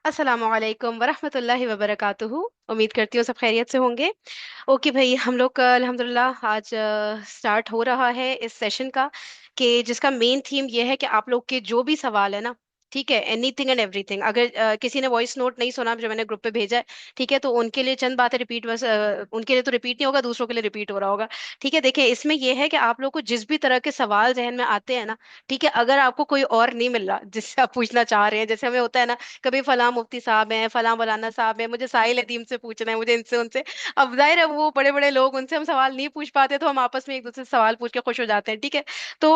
अस्सलाम वालेकुम वरहमतुल्लाहि वबरकातुहू। उम्मीद करती हूँ सब खैरियत से होंगे। ओके भाई, हम लोग का अल्हम्दुलिल्लाह आज स्टार्ट हो रहा है इस सेशन का, कि जिसका मेन थीम ये है कि आप लोग के जो भी सवाल है ना, ठीक है, एनीथिंग एंड एवरीथिंग। अगर किसी ने वॉइस नोट नहीं सुना जो मैंने ग्रुप पे भेजा है, ठीक है, तो उनके लिए चंद बातें रिपीट, बस उनके लिए तो रिपीट नहीं होगा, दूसरों के लिए रिपीट हो रहा होगा। ठीक है, देखिए इसमें यह है कि आप लोग को जिस भी तरह के सवाल जहन में आते हैं ना, ठीक है, अगर आपको कोई और नहीं मिल रहा जिससे आप पूछना चाह रहे हैं, जैसे हमें होता है ना, कभी फलां मुफ्ती साहब हैं, फलां मौलाना साहब हैं, मुझे साहिल अदीम से पूछना है, मुझे इनसे उनसे। अब जाहिर है वो बड़े बड़े लोग, उनसे हम सवाल नहीं पूछ पाते, तो हम आपस में एक दूसरे से सवाल पूछ के खुश हो जाते हैं। ठीक है, तो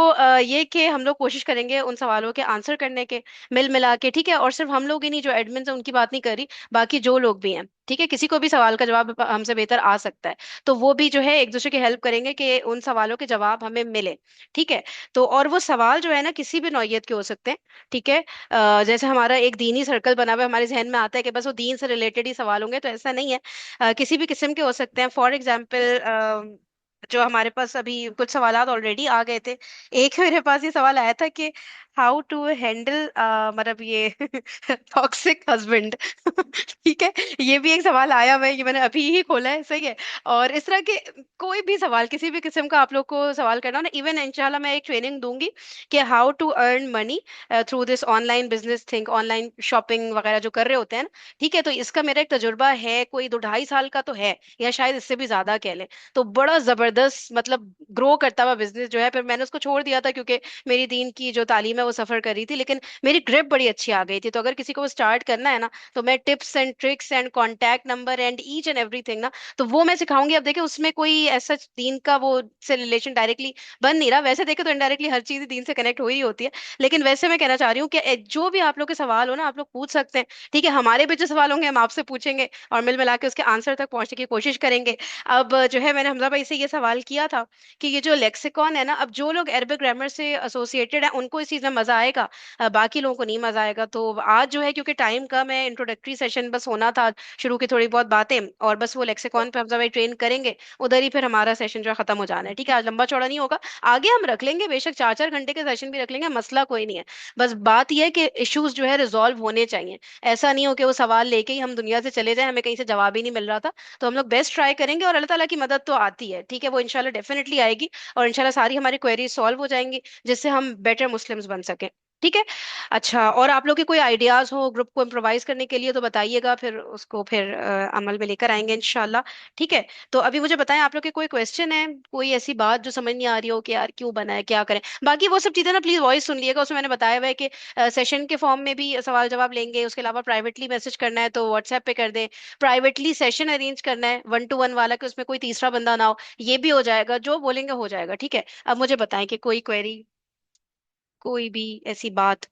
ये कि हम लोग कोशिश करेंगे उन सवालों के आंसर करने के, मिल मिला के। ठीक है, और सिर्फ हम लोग ही नहीं, जो एडमिन है उनकी बात नहीं कर रही, बाकी जो लोग भी हैं, ठीक है, किसी को भी सवाल का जवाब हमसे बेहतर आ सकता है, तो वो भी जो है एक दूसरे की हेल्प करेंगे कि उन सवालों के जवाब हमें मिले। ठीक है, तो और वो सवाल जो है ना, किसी भी नौइयत के हो सकते हैं। ठीक है, जैसे हमारा एक दीनी सर्कल बना हुआ है, हमारे जहन में आता है कि बस वो दीन से रिलेटेड ही सवाल होंगे, तो ऐसा नहीं है। किसी भी किस्म के हो सकते हैं। फॉर एग्जाम्पल, जो हमारे पास अभी कुछ सवालात ऑलरेडी आ गए थे। एक मेरे पास ये सवाल आया था कि हाउ टू हैंडल, मतलब ये टॉक्सिक हस्बैंड। ठीक है, ये भी एक सवाल आया हुआ है, ये मैंने अभी ही खोला है, सही है। और इस तरह के कोई भी सवाल, किसी भी किस्म का आप लोग को सवाल करना हो ना, इवन इंशाल्लाह मैं एक ट्रेनिंग दूंगी कि how to earn money through this online business thing, online shopping वगैरह जो कर रहे होते हैं ना। ठीक है, तो इसका मेरा एक तजुर्बा है, कोई 2 ढाई साल का तो है, या शायद इससे भी ज्यादा कह लें। तो बड़ा जबरदस्त, मतलब ग्रो करता हुआ बिजनेस जो है। फिर मैंने उसको छोड़ दिया था क्योंकि मेरी दीन की जो तालीम है वो सफर कर रही थी, लेकिन मेरी ग्रिप बड़ी अच्छी आ गई थी। तो अगर किसी को स्टार्ट करना है ना, तो मैं tips and tricks and contact number and each and everything ना, तो वो मैं सिखाऊंगी। अब देखिए उसमें कोई ऐसा दीन का वो से रिलेशन डायरेक्टली बन नहीं रहा, वैसे देखे तो इनडायरेक्टली हर चीज दीन से कनेक्ट हो ही होती है। लेकिन वैसे मैं कहना चाह रही हूँ कि जो भी आप लोग के सवाल हो ना, आप लोग पूछ सकते हैं। ठीक है, हमारे भी जो सवाल होंगे हम आपसे पूछेंगे, और मिल मिला के उसके आंसर तक पहुंचने की कोशिश करेंगे। अब जो है, मैंने हमजा भाई से ये सवाल किया था कि ये जो लेक्सिकॉन है ना, अब जो लोग अरबिक ग्रामर से एसोसिएटेड है उनको इस चीज में मजा आएगा, बाकी लोगों को नहीं मजा आएगा। तो आज जो है, क्योंकि टाइम कम है, इंट्रोडक्टरी सेशन बस होना था, शुरू की थोड़ी बहुत बातें, और बस वो लेक्सिकॉन पे हमजा भाई ट्रेन करेंगे, उधर ही फिर हमारा सेशन जो है खत्म हो जाना है। ठीक है, आज लंबा चौड़ा नहीं होगा, आगे हम रख लेंगे, बेशक 4 4 घंटे के सेशन भी रख लेंगे, मसला कोई नहीं है। बस बात यह है कि इश्यूज जो है रिजॉल्व होने चाहिए। ऐसा नहीं हो कि वो सवाल लेके ही हम दुनिया से चले जाएं, हमें कहीं से जवाब ही नहीं मिल रहा था। तो हम लोग बेस्ट ट्राई करेंगे, और अल्लाह ताला की मदद तो आती है, ठीक है, वो इंशाल्लाह डेफिनेटली आएगी, और इंशाल्लाह सारी हमारी क्वेरीज सॉल्व हो जाएंगी, जिससे हम बेटर मुस्लिम्स बन सकें। ठीक है, अच्छा, और आप लोग के कोई आइडियाज हो ग्रुप को इम्प्रोवाइज करने के लिए तो बताइएगा, फिर उसको फिर अमल में लेकर आएंगे इंशाल्लाह। ठीक है, तो अभी मुझे बताएं, आप लोग के कोई क्वेश्चन है, कोई ऐसी बात जो समझ नहीं आ रही हो कि यार क्यों बना है, क्या करें। बाकी वो सब चीजें ना प्लीज वॉइस सुन लिएगा, उसमें मैंने बताया हुआ है कि सेशन के फॉर्म में भी सवाल जवाब लेंगे, उसके अलावा प्राइवेटली मैसेज करना है तो व्हाट्सएप पे कर दें, प्राइवेटली सेशन अरेंज करना है 1 to 1 वाला, कि उसमें कोई तीसरा बंदा ना हो, ये भी हो जाएगा, जो बोलेंगे हो जाएगा। ठीक है, अब मुझे बताएं कि कोई क्वेरी, कोई भी ऐसी बात,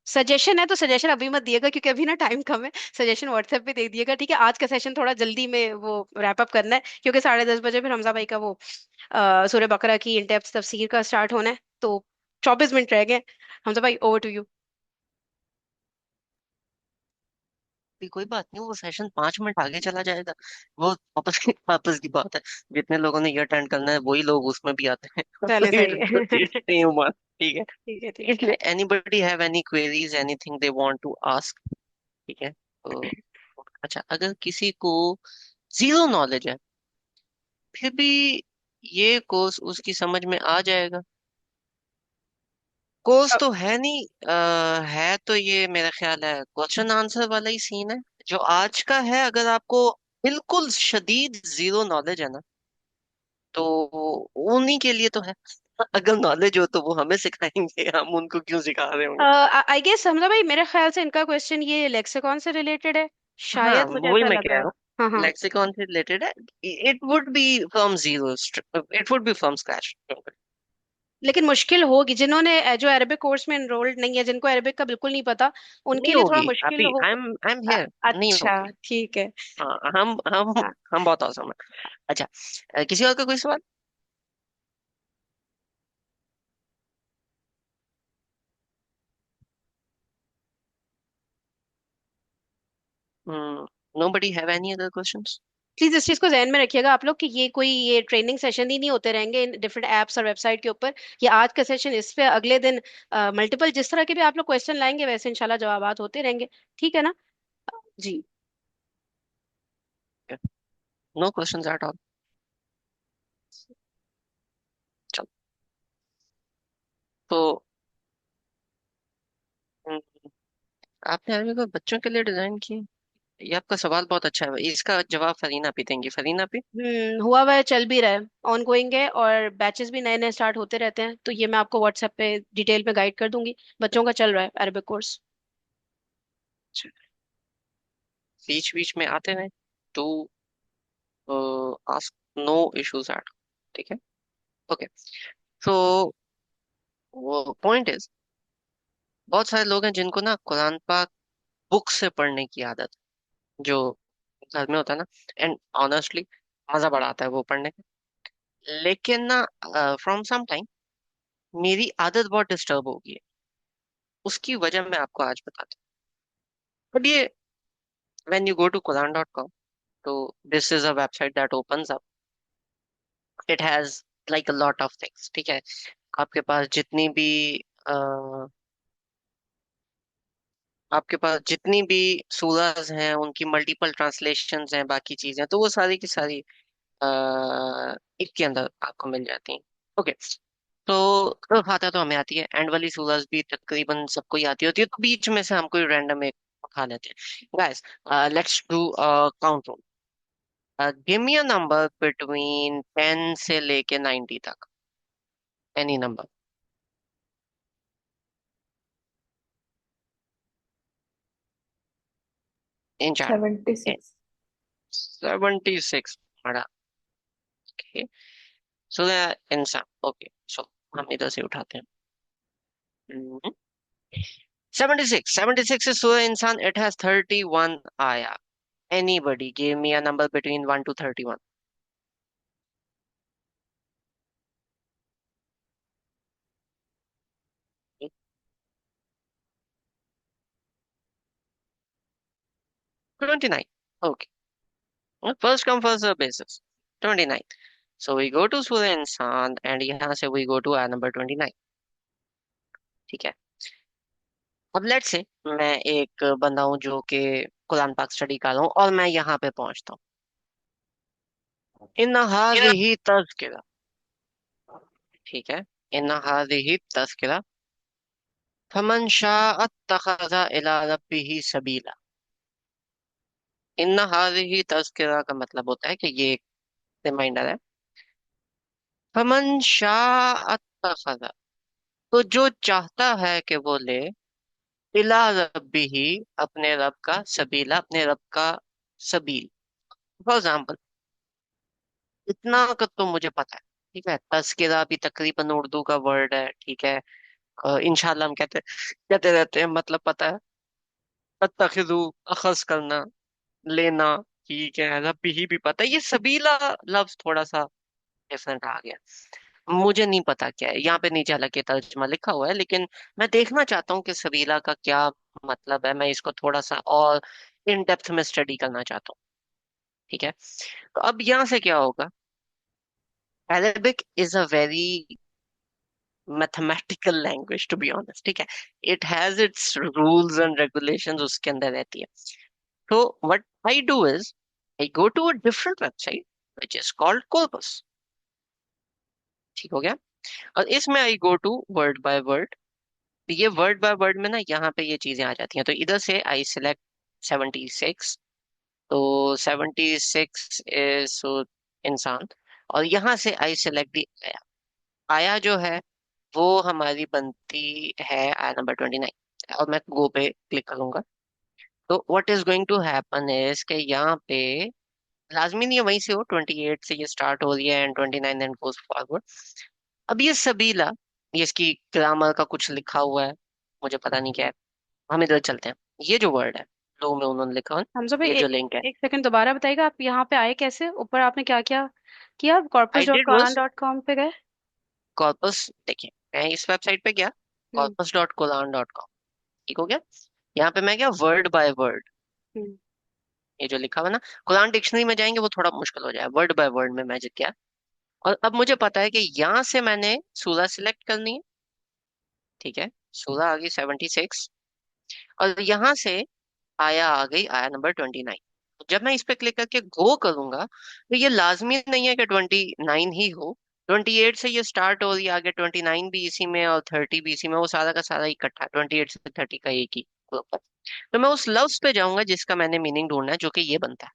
सजेशन है तो सजेशन अभी मत दिएगा, क्योंकि अभी ना टाइम कम है। सजेशन व्हाट्सएप पे दे दिएगा। ठीक है, आज का सेशन थोड़ा जल्दी में वो रैप अप करना है, क्योंकि 10:30 बजे फिर हमजा भाई का वो सूरह बकरा की इन डेप्थ तफसीर का स्टार्ट होना है। तो 24 मिनट रह गए। हमजा भाई, ओवर टू यू। भी कोई बात नहीं, वो सेशन 5 मिनट आगे चला जाएगा। वो वापस की बात है। जितने लोगों ने ये अटेंड करना है वही लोग उसमें भी आते हैं। चले, तो सही है। It's same one. ठीक है। ठीक है, ठीक है। इसलिए anybody have any queries anything they want to ask. ठीक है, तो अच्छा, अगर किसी को जीरो नॉलेज है फिर भी ये कोर्स उसकी समझ में आ जाएगा। कोर्स तो है नहीं, है तो ये मेरा ख्याल है क्वेश्चन आंसर वाला ही सीन है जो आज का है। अगर आपको बिल्कुल शदीद जीरो नॉलेज है ना, तो उन्हीं के लिए तो है। अगर नॉलेज हो तो वो हमें सिखाएंगे, हम उनको क्यों सिखा रहे होंगे। आई गेस हमजा भाई, मेरे ख्याल से इनका क्वेश्चन ये लेक्सिकॉन से रिलेटेड है, हाँ, शायद मुझे वही ऐसा मैं लग कह रहा रहा है। हूँ। हाँ, हाँ। लेक्सिकॉन से रिलेटेड है। It would be from zero, it would be from scratch. लेकिन मुश्किल होगी जिन्होंने जो अरबिक कोर्स में एनरोल्ड नहीं है, जिनको अरबिक का बिल्कुल नहीं पता, नहीं उनके लिए थोड़ा होगी मुश्किल अभी, हो। I am here. नहीं अच्छा, होगी। ठीक है। हाँ, हम बहुत औसम है। अच्छा, किसी और का कोई सवाल? Nobody have any other questions? Please इस चीज को ध्यान में रखिएगा आप लोग, कि ये कोई ये ट्रेनिंग सेशन ही नहीं होते रहेंगे इन डिफरेंट एप्स और वेबसाइट के ऊपर। ये आज का सेशन, इस पे अगले दिन मल्टीपल जिस तरह के भी आप लोग क्वेश्चन लाएंगे, वैसे इंशाल्लाह जवाबात होते रहेंगे। ठीक है ना। जी। No questions at all. चलो। तो हम्म, आपने आर्मी को बच्चों के लिए डिजाइन की। ये आपका सवाल बहुत अच्छा है, इसका जवाब फरीना पी देंगी। फरीना पी। हुआ हुआ है, चल भी रहा है, ऑन गोइंग है, और बैचेस भी नए नए स्टार्ट होते रहते हैं, तो ये मैं आपको व्हाट्सएप पे डिटेल में गाइड कर दूंगी। बच्चों का चल रहा है अरबिक कोर्स। बीच बीच में आते रहे। To ask, no issues at. ठीक है। ओके। तो वो पॉइंट इज, बहुत सारे लोग हैं जिनको ना कुरान पाक बुक से पढ़ने की आदत है, जो घर में होता है ना। एंड ऑनेस्टली मजा बड़ा आता है वो पढ़ने में। लेकिन ना फ्रॉम सम टाइम मेरी आदत बहुत डिस्टर्ब हो गई है। उसकी वजह मैं आपको आज बताता हूँ। अब ये, when you go to quran.com, तो this is a website that opens up. It has like a lot of things, ठीक है। आपके पास जितनी भी अ, आपके पास जितनी भी सूरज हैं उनकी मल्टीपल ट्रांसलेशंस हैं, बाकी चीजें, तो वो सारी की सारी एक के अंदर आपको मिल जाती हैं। ओके। तो फातिहा तो हमें आती है, एंड वाली सूरज भी तकरीबन सबको ही आती होती है, तो बीच में से हम कोई रैंडम एक उठा लेते हैं। Guys, let's do count. Give me a number between 10 से लेके 90 तक। Any number in chat. 76। 76। बड़ा। ओके। सूर्य इंसान। ओके, सो हम इधर से उठाते हैं। 76, 76 is सूर्य इंसान। इट हैज 31 आया। Anybody give me a number between 1 to 31. 29. Okay. Well, first come first serve basis. 29. So we go to Surya Insan and यहाँ से we go to आया number 29। ठीक है। अब लेट्स से मैं एक बंदा हूँ जो कि कुरान पाक स्टडी कर रहा हूँ, और मैं यहाँ पे पहुंचता हूँ। इन हाजिही तज़किरा। ठीक है। इन हाजिही तज़किरा फमन शाअ अत्तखज़ इला रब्बिही सबीला। इन हाजिही तज़किरा का मतलब होता है कि ये एक रिमाइंडर है। फमन शाअ अत्तखज़, तो जो चाहता है कि वो ले, इला रब्बिही, अपने रब का, सबीला, अपने रब का सबील। फॉर एग्जाम्पल, इतना का तो मुझे पता है। ठीक है, तज़किरा भी तकरीबन उर्दू का वर्ड है। ठीक है। इंशाल्लाह हम कहते कहते रहते हैं, मतलब पता है। अत्तखिजु, अखज करना, लेना। ठीक है, रब्बी ही भी पता है। ये सबीला लफ्ज थोड़ा सा डिफरेंट आ गया। मुझे नहीं पता क्या है यहाँ पे, नीचे हालांकि तर्जुमा लिखा हुआ है, लेकिन मैं देखना चाहता हूँ कि सबीला का क्या मतलब है। मैं इसको थोड़ा सा और इन डेप्थ में स्टडी करना चाहता हूँ। ठीक है। तो अब यहाँ से क्या होगा। Arabic is a very mathematical language, to be honest. ठीक है। It has its rules and regulations उसके अंदर रहती है। तो what I do is, I go to a different website which is called corpus. ठीक हो गया। और इसमें I go to word by word. ये वर्ड बाय वर्ड में ना यहाँ पे ये चीजें आ जाती हैं, तो इधर से आई सिलेक्ट 76। तो 76 इज इंसान। और यहाँ से आई सिलेक्ट दी आया। आया जो है वो हमारी बनती है आया नंबर 29, और मैं गो पे क्लिक करूंगा। तो what is going to happen is कि यहाँ पे लाजमी नहीं है वहीं से हो, 28 से ये स्टार्ट हो रही है एंड 29 एंड गोज फॉरवर्ड। अब ये सबीला, ये इसकी ग्रामर का कुछ लिखा हुआ है, मुझे पता नहीं क्या है। हम इधर चलते हैं। ये जो वर्ड है, लो में उन्होंने लिखा हुआ है, हमजा भाई, ये जो लिंक है। एक सेकंड दोबारा बताइएगा, आप यहाँ पे आए कैसे? ऊपर आपने क्या क्या किया? आई कॉर्पस डॉट डिड कुरान वाज डॉट कॉम पे गए? कॉर्पस। देखिए, मैं इस वेबसाइट पे गया, हम्म। corpus.quran.com। ठीक हो गया। यहाँ पे मैं गया वर्ड बाय वर्ड। हम्म। ये जो लिखा हुआ ना, कुरान डिक्शनरी में जाएंगे वो थोड़ा मुश्किल हो जाए, वर्ड बाय वर्ड में मैं गया। और अब मुझे पता है कि यहाँ से मैंने सूरा सिलेक्ट करनी है। ठीक है। सूरा आ गई 76। और यहाँ से आया आ गई, आया नंबर 29। जब मैं इस पे क्लिक करके गो करूंगा तो ये लाजमी नहीं है कि 29 ही हो। 28 से ये स्टार्ट हो रही है, आगे 29 भी इसी में और 30 भी इसी में, वो सारा का सारा इकट्ठा 28 से 30 का एक ही ग्रुप है। तो मैं उस लफ्ज पे जाऊंगा जिसका मैंने मीनिंग ढूंढना है, जो कि ये बनता है।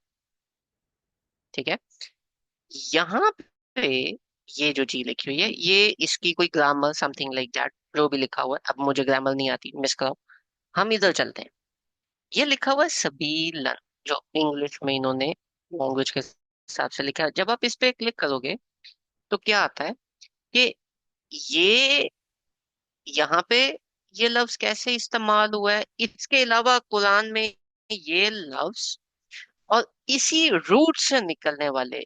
ठीक है। यहाँ पे ये जो चीज लिखी हुई है, ये इसकी कोई ग्रामर समथिंग लाइक दैट जो भी लिखा हुआ है, अब मुझे ग्रामर नहीं आती, मिस कराओ। हम इधर चलते हैं। ये लिखा हुआ है सबीलन, जो इंग्लिश में इन्होंने लैंग्वेज के हिसाब से लिखा है। जब आप इस पे क्लिक करोगे तो क्या आता है कि ये यहाँ पे ये लफ्ज कैसे इस्तेमाल हुआ है, इसके अलावा कुरान में ये लफ्ज और इसी रूट से निकलने वाले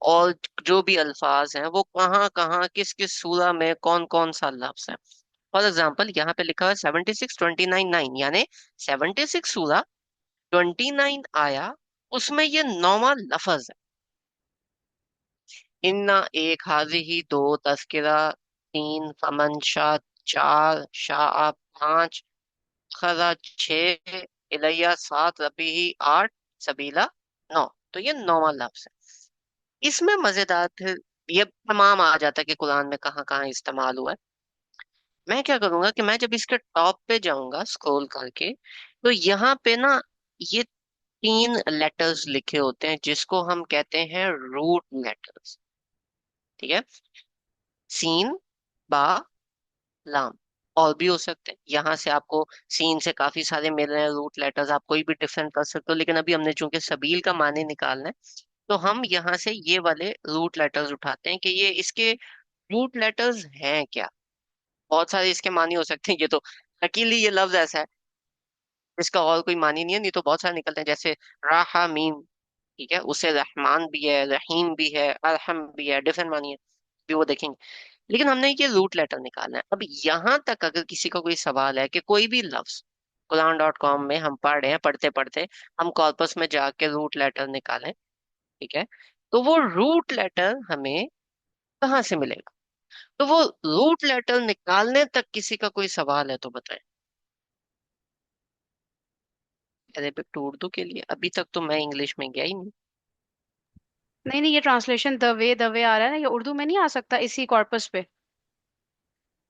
और जो भी अल्फाज हैं वो कहाँ कहाँ किस किस सूरा में कौन कौन सा लफ्ज है। फॉर एग्जाम्पल यहाँ पे लिखा है 76 29 9, यानी 76 सूरा 29 आया, उसमें ये नौवां लफ्ज है। इन्ना एक, हाजिही दो, तस्किरा तीन, फमन शाह चार, शाह पांच, खरा छह, इलैया सात, रबीही आठ, सबीला नौ। तो ये नौवां लफ्ज है। इसमें मजेदार फिर ये तमाम आ जाता है कि कुरान में कहाँ कहाँ इस्तेमाल हुआ है। मैं क्या करूंगा कि मैं जब इसके टॉप पे जाऊंगा स्क्रॉल करके, तो यहाँ पे ना ये तीन लेटर्स लिखे होते हैं जिसको हम कहते हैं रूट लेटर्स। ठीक है। सीन, बा, लाम। और भी हो सकते हैं, यहाँ से आपको सीन से काफी सारे मिल रहे हैं रूट लेटर्स, आप कोई भी डिफरेंट कर सकते हो, लेकिन अभी हमने चूंकि सबील का माने निकालना है, तो हम यहाँ से ये वाले रूट लेटर्स उठाते हैं कि ये इसके रूट लेटर्स हैं क्या। बहुत सारे इसके मानी हो सकते हैं, ये तो अकेली ये लफ्ज ऐसा है इसका और कोई मानी नहीं है, नहीं तो बहुत सारे निकलते हैं, जैसे राहा मीम। ठीक है, उससे रहमान भी है, रहीम भी है, अरहम भी है, डिफरेंट मानी है, भी वो देखेंगे। लेकिन हमने ये रूट लेटर निकालना है। अब यहाँ तक अगर किसी का कोई सवाल है कि कोई भी लफ्ज कुरान.com में हम पढ़ रहे हैं, पढ़ते पढ़ते हम कॉर्पस में जाके रूट लेटर निकालें, ठीक है, तो वो रूट लेटर हमें कहाँ से मिलेगा। तो वो रूट लेटर निकालने तक किसी का कोई सवाल है तो बताएं। अरेबिक टू उर्दू के लिए अभी तक तो मैं इंग्लिश में गया ही नहीं। नहीं नहीं, ये ट्रांसलेशन द वे आ रहा है ना, ये उर्दू में नहीं आ सकता इसी कॉर्पस पे?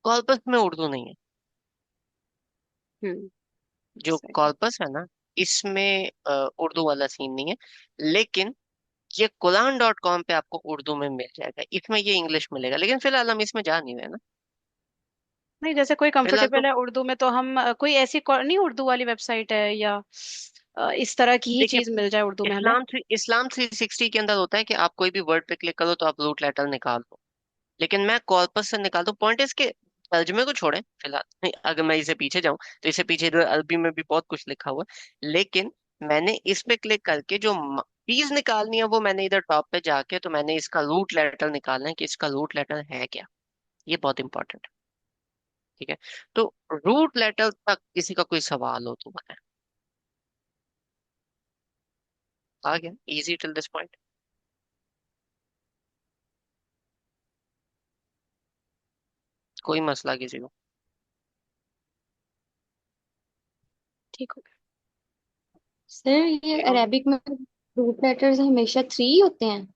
कॉर्पस में उर्दू नहीं है। हम्म। जो सही। कॉर्पस है ना, इसमें उर्दू वाला सीन नहीं है। लेकिन ये कुरान.com पे आपको उर्दू में मिल जाएगा, इसमें ये इंग्लिश मिलेगा, लेकिन फिलहाल हम इसमें जा नहीं रहे ना। नहीं, जैसे कोई फिलहाल तो कंफर्टेबल है उर्दू में तो हम कोई ऐसी नहीं उर्दू वाली वेबसाइट है या इस तरह की ही देखिए, चीज मिल जाए उर्दू में हमें? इस्लाम 360 के अंदर होता है कि आप कोई भी वर्ड पे क्लिक करो तो आप रूट लेटर निकाल दो। लेकिन मैं कॉर्पस से निकालता हूँ। पॉइंट इसके तर्जमे को छोड़ें फिलहाल, नहीं, अगर मैं इसे पीछे जाऊं तो इसे पीछे इधर अरबी में भी बहुत कुछ लिखा हुआ है, लेकिन मैंने इस पे क्लिक करके जो चीज निकालनी है वो मैंने इधर टॉप पे जाके, तो मैंने इसका रूट लेटर निकालना है कि इसका रूट लेटर है क्या। ये बहुत इंपॉर्टेंट है। ठीक है। तो रूट लेटर तक किसी का कोई सवाल हो तो बताएं। आ गया इजी टिल दिस पॉइंट। कोई मसला किसी को? ठीक हो ठीक सर ये हो गया। अरेबिक में रूट लेटर्स हमेशा थ्री होते हैं?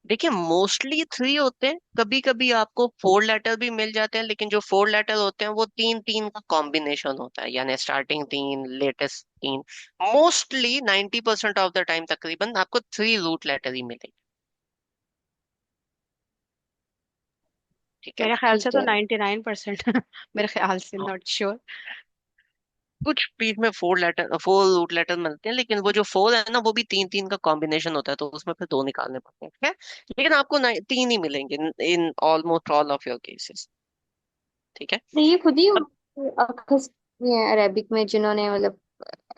देखिए, मोस्टली थ्री होते हैं, कभी कभी आपको फोर लेटर भी मिल जाते हैं, लेकिन जो फोर लेटर होते हैं वो तीन तीन का कॉम्बिनेशन होता है, यानी स्टार्टिंग तीन, लेटेस्ट तीन। मोस्टली 90% ऑफ द टाइम तकरीबन आपको थ्री रूट लेटर ही मिलेंगे। ठीक है। मेरे ख्याल से ठीक तो है। 99% मेरे ख्याल से, हाँ, नॉट श्योर। कुछ पीस में four letter, four root letter मिलते हैं, लेकिन वो जो फोर है ना वो भी तीन तीन का कॉम्बिनेशन होता है, तो उसमें फिर दो निकालने पड़ते हैं। ठीक है। लेकिन आपको तीन ही मिलेंगे in almost all of your cases. ठीक है। तो ये खुद ही अब अखस ये है अरेबिक में जिन्होंने मतलब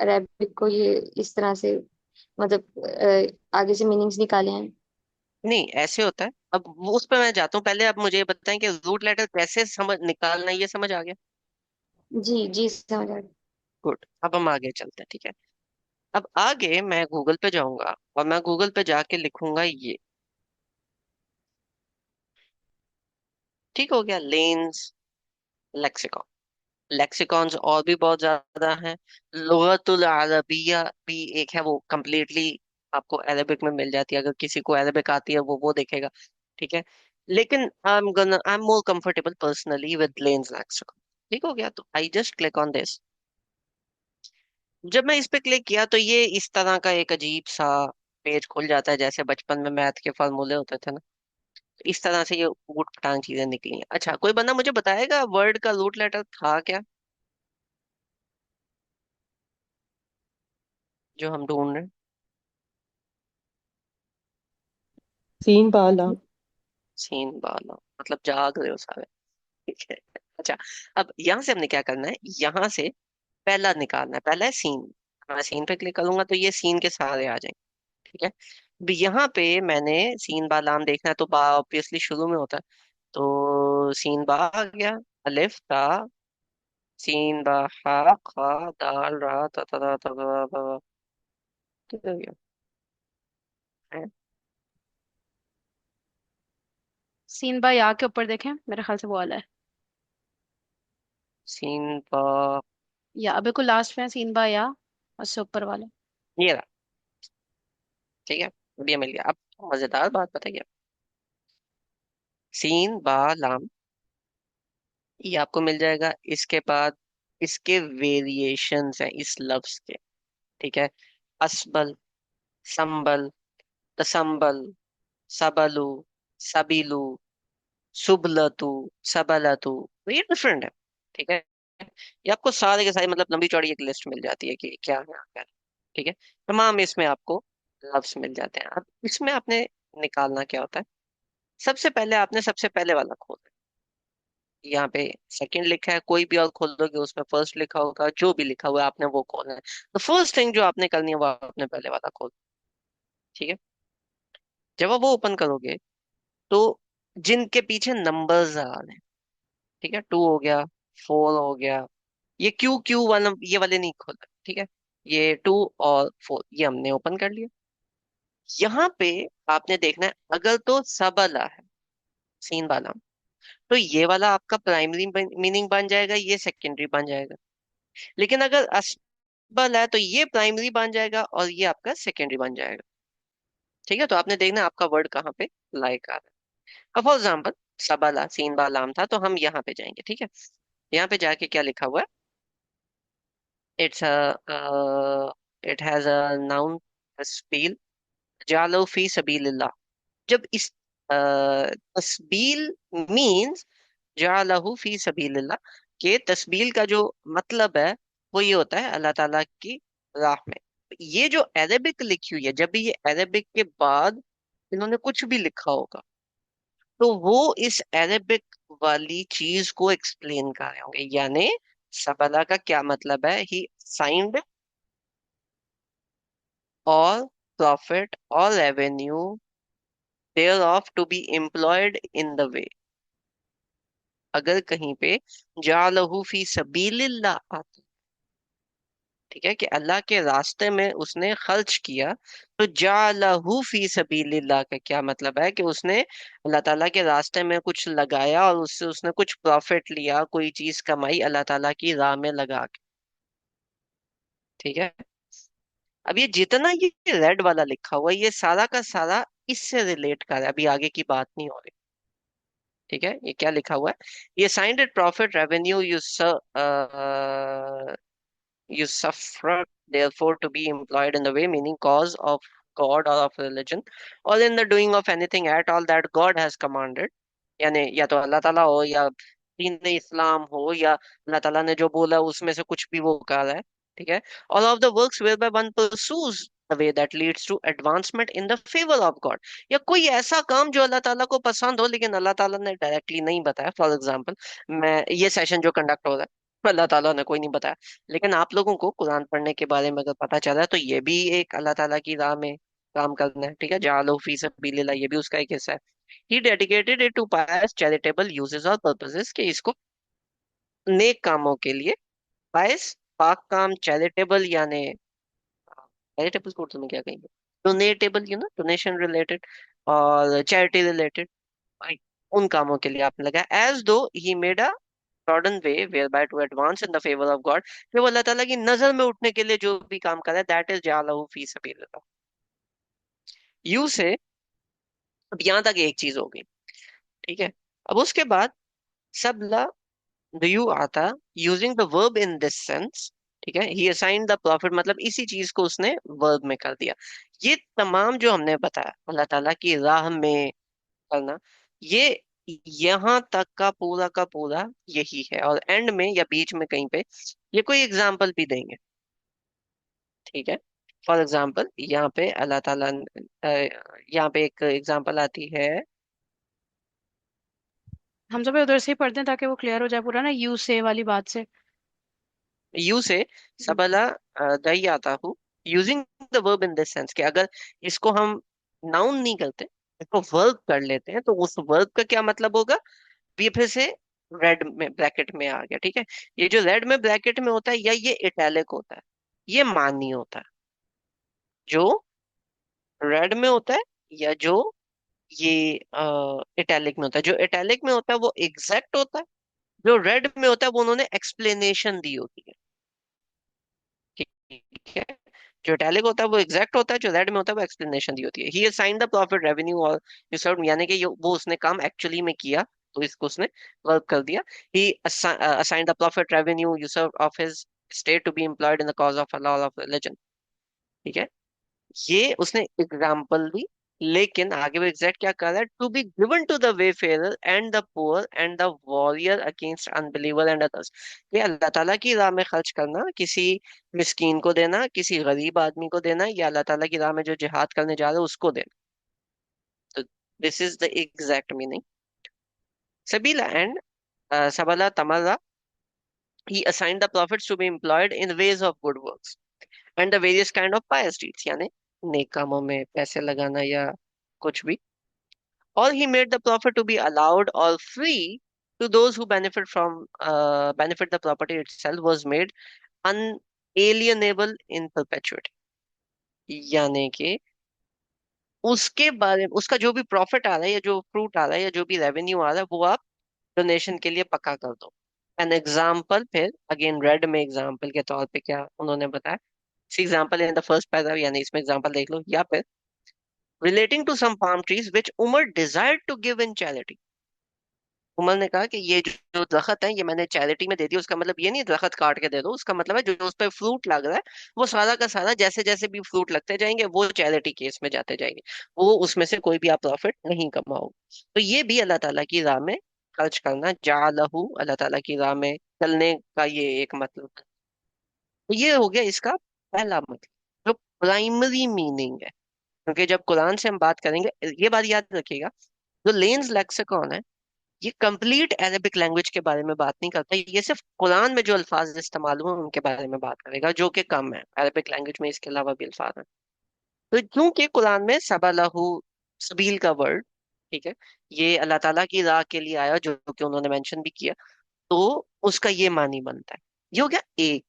अरेबिक को ये इस तरह से मतलब आगे से मीनिंग्स निकाले हैं? नहीं, ऐसे होता है। अब वो उस पर मैं जाता हूँ, पहले आप मुझे ये बताएं कि रूट लेटर कैसे समझ निकालना है, ये समझ आ गया। जी जी समझ आ गया। गुड, अब हम आगे चलते हैं। ठीक है। अब आगे मैं गूगल पे जाऊंगा और मैं गूगल पे जाके लिखूंगा ये। ठीक हो गया, लेंस लेक्सिकॉन। लेक्सिकॉन्स और भी बहुत ज्यादा हैं। लुगतुल अरबिया भी एक है, वो कम्प्लीटली आपको अरबिक में मिल जाती है, अगर किसी को अरबिक आती है वो देखेगा। ठीक है। लेकिन I am more comfortable personally with lens lexicon. ठीक हो गया, तो I just click on this. जब मैं इस पे क्लिक किया तो ये इस तरह का एक अजीब सा पेज खुल जाता है, जैसे बचपन में मैथ के फॉर्मूले होते थे ना। इस तरह से ये ऊट पटांग चीजें निकली हैं। अच्छा, कोई बंदा मुझे बताएगा वर्ड का रूट लेटर था क्या, जो हम ढूंढ रहे हैं? सीन बाला। सीन वाला मतलब जाग रहे हो सारे। ठीक है। अच्छा, अब यहाँ से हमने क्या करना है, यहाँ से पहला निकालना है। पहला है सीन। मैं सीन पे क्लिक करूंगा तो ये सीन के सारे आ जाएंगे। ठीक है। अब यहाँ पे मैंने सीन बा लाम देखना है, तो बा ऑब्वियसली शुरू में होता है, तो सीन बा आ गया। अलिफ ता, सीन बा हा खा दाल रा ता ता ता ता ता ता ता। किधर गया है? सीन बाय या के ऊपर देखें, मेरे ख्याल से वो वाला है। सीन बा, या बिल्कुल लास्ट में है सीन बाय या, उससे ऊपर वाला। ये रहा। ठीक है, अब ये मिल गया। अब मजेदार बात पता है क्या, सीन बा लाम ये आपको मिल जाएगा। इसके बाद इसके वेरिएशंस हैं इस लफ्ज के। ठीक है। असबल, संबल, तसंबल, सबलु, सबीलु, सुबलतु, सबलतु, तो ये डिफरेंट है। ठीक है। ये आपको सारे के सारे मतलब लंबी चौड़ी एक लिस्ट मिल जाती है कि क्या है क्या है। ठीक है। तमाम इसमें आपको लफ्ज मिल जाते हैं। अब इसमें आपने निकालना क्या होता है, सबसे पहले आपने सबसे पहले वाला खोलना है। यहाँ पे सेकंड लिखा है, कोई भी और खोल दोगे उसमें फर्स्ट लिखा होगा, जो भी लिखा हुआ है आपने वो खोलना है। तो फर्स्ट थिंग जो आपने करनी है वो आपने पहले वाला खोल। ठीक है। जब आप वो ओपन करोगे तो जिनके पीछे नंबर्स आ रहे हैं, ठीक है, 2 हो गया, 4 हो गया, ये क्यू क्यू वाला ये वाले नहीं खोला। ठीक है। ये 2 और 4 ये हमने ओपन कर लिया। यहाँ पे आपने देखना है, अगर तो सबला है सीन वाला, तो ये वाला आपका प्राइमरी मीनिंग बन जाएगा, ये सेकेंडरी बन जाएगा। लेकिन अगर असबल है तो ये प्राइमरी बन जाएगा और ये आपका सेकेंडरी बन जाएगा। ठीक है। तो आपने देखना है आपका वर्ड कहाँ पे लाइक आ रहा है। अब फॉर एग्जाम्पल सबला सीन बालाम था, तो हम यहाँ पे जाएंगे। ठीक है। यहाँ पे जाके क्या लिखा हुआ है, it's it has a noun तस्बील जालो फी सबीलिल्लाह। जब इस तस्बील मीन्स जालहू फी सबीलिल्लाह, के तस्बील का जो मतलब है वो ये होता है अल्लाह ताला की राह में। ये जो अरेबिक लिखी हुई है, जब भी ये अरेबिक के बाद इन्होंने कुछ भी लिखा होगा तो वो इस अरेबिक वाली चीज को एक्सप्लेन कर रहे होंगे। यानी सबला का क्या मतलब है, he signed all profit or revenue thereof to be employed in the way। अगर कहीं पे जालहू फी सबीलिल्लाह आता, ठीक है, कि अल्लाह के रास्ते में उसने खर्च किया, तो जालहू फी सबीलिल्लाह का क्या मतलब है कि उसने अल्लाह ताला के रास्ते में कुछ लगाया और उससे उसने कुछ प्रॉफिट लिया, कोई चीज कमाई अल्लाह ताला की राह में लगा के। ठीक है। अब ये जितना ये रेड वाला लिखा हुआ है ये सारा का सारा इससे रिलेट कर रहा है, अभी आगे की बात नहीं हो रही। ठीक है। ये क्या लिखा हुआ है, ये signed it profit revenue you suffer therefore to be employed in the way, meaning cause of God or of religion, or in the doing of anything at all that God has commanded। यानी या तो अल्लाह ताला हो, या दीन इस्लाम हो, या अल्लाह ताला ने जो बोला उसमें से कुछ भी वो कहा है। ठीक है। all of the works whereby one pursues the way that leads to advancement in the favor of God। या कोई ऐसा काम जो अल्लाह ताला को पसंद हो लेकिन अल्लाह ताला ने डायरेक्टली नहीं बताया। फॉर एग्जाम्पल, मैं ये सेशन जो कंडक्ट हो रहा है अल्लाह ताला ने कोई नहीं बताया, लेकिन आप लोगों को कुरान पढ़ने के बारे में अगर पता चला है तो ये भी एक अल्लाह ताला की राह में काम करना है। ठीक है। जालो फी सबीलिल्लाह ये भी उसका एक हिस्सा है। He dedicated it to pious charitable uses और पर्पसेस, कि इसको नेक कामों के लिए, पायस पाक काम, चैरिटेबल यानी चैरिटेबल को उर्दू में क्या कहेंगे, डोनेटेबल, डोनेशन रिलेटेड, और चैरिटी रिलेटेड, उन कामों के लिए आपने लगाया। एज दो he made a trodden way whereby to advance in the favor of God, कि वो अल्लाह ताला की नजर में उठने के लिए जो भी काम करे, दैट इज जालहू फी सबीलिल्लाह। यू से अब यहाँ तक एक चीज होगी, ठीक है। अब उसके बाद सबला द यू आता using the verb in this sense, ठीक है। ही असाइन द प्रॉफिट, मतलब इसी चीज को उसने वर्ब में कर दिया। ये तमाम जो हमने बताया अल्लाह ताला की राह में करना, ये यहाँ तक का पूरा यही है। और एंड में या बीच में कहीं पे ये कोई एग्जाम्पल भी देंगे, ठीक है। फॉर एग्जाम्पल यहाँ पे अल्लाह ताला यहाँ पे एक एग्जाम्पल आती है। हम सब उधर से ही पढ़ते हैं ताकि वो क्लियर हो जाए पूरा ना, यू से वाली बात से। यू से सबला दई आता हूँ using the verb in this sense, कि अगर इसको हम नाउन नहीं करते, इसको वर्ब कर लेते हैं, तो उस वर्ब का क्या मतलब होगा। ये फिर से रेड में ब्रैकेट में आ गया, ठीक है। ये जो रेड में ब्रैकेट में होता है या ये इटैलिक होता है, ये मानी होता है। जो रेड में होता है या जो ये इटैलिक में होता है, जो इटैलिक में होता है वो एग्जैक्ट होता है, जो रेड में होता है वो उन्होंने एक्सप्लेनेशन दी होती है, ठीक है। जो इटैलिक होता है वो एग्जैक्ट होता है, जो रेड में होता है वो एक्सप्लेनेशन दी होती है। ही असाइन द प्रॉफिट रेवेन्यू और रिजर्व, यानी कि वो उसने काम एक्चुअली में किया, तो इसको उसने वर्क कर दिया। He assign the profit revenue user of his state to be employed in the cause of Allah of religion, ठीक है। ये उसने एग्जाम्पल दी, लेकिन आगे वो एग्जैक्ट क्या कर रहा है, to be given to the wayfarer and the poor and the warrior against unbeliever and others. ये अल्लाह ताला की राह में खर्च करना, किसी मिस्कीन को देना, किसी गरीब आदमी को देना, या अल्लाह ताला की राह में जो जिहाद करने जा रहा है उसको देना। तो this is the exact meaning. सबीला एंड सबला तमर्रा, he assigned the prophets to be employed in ways of good works and the various kind of pious deeds, यानी नेक कामों में पैसे लगाना या कुछ भी। Or he made the profit to be allowed or free to those who benefit the property itself was made unalienable in perpetuity, यानी कि उसके बारे में उसका जो भी प्रॉफिट आ रहा है या जो फ्रूट आ रहा है या जो भी रेवेन्यू आ रहा है वो आप डोनेशन के लिए पक्का कर दो। एन एग्जाम्पल, फिर अगेन रेड में एग्जाम्पल के तौर पे क्या उन्होंने बताया, see example in the first paragraph, यानी इसमें एग्जाम्पल देख लो। या फिर relating to some palm trees which Umar desired to give in charity, Umar ने कहा कि ये जो दरख्त है ये मैंने चैरिटी में दे दिया। उसका मतलब ये नहीं दरख्त काट के दे दो, उसका मतलब है जो उस पर फ्रूट लग रहा है वो सारा का सारा जैसे जैसे भी फ्रूट लगते जाएंगे वो चैरिटी केस में जाते जाएंगे, वो उसमें से कोई भी आप प्रॉफिट नहीं कमाओगे। तो ये भी अल्लाह ताला की राह में खर्च करना, जालहू अल्लाह ताला की राह में चलने का ये एक मतलब है। तो ये हो गया इसका पहला मतलब, जो प्राइमरी मीनिंग है। क्योंकि जब कुरान से हम बात करेंगे, ये बात याद रखिएगा, जो लेन्स लेक्सिकॉन है ये कंप्लीट अरेबिक लैंग्वेज के बारे में बात नहीं करता, ये सिर्फ कुरान में जो अल्फाज इस्तेमाल हुए हैं उनके बारे में बात करेगा, जो कि कम है अरेबिक लैंग्वेज में, इसके अलावा भी अल्फाज हैं। तो क्योंकि कुरान में सबलहू सबील का वर्ड, ठीक है, ये अल्लाह ताला की राह के लिए आया, जो कि उन्होंने मेंशन भी किया, तो उसका ये मानी बनता है। ये हो गया एक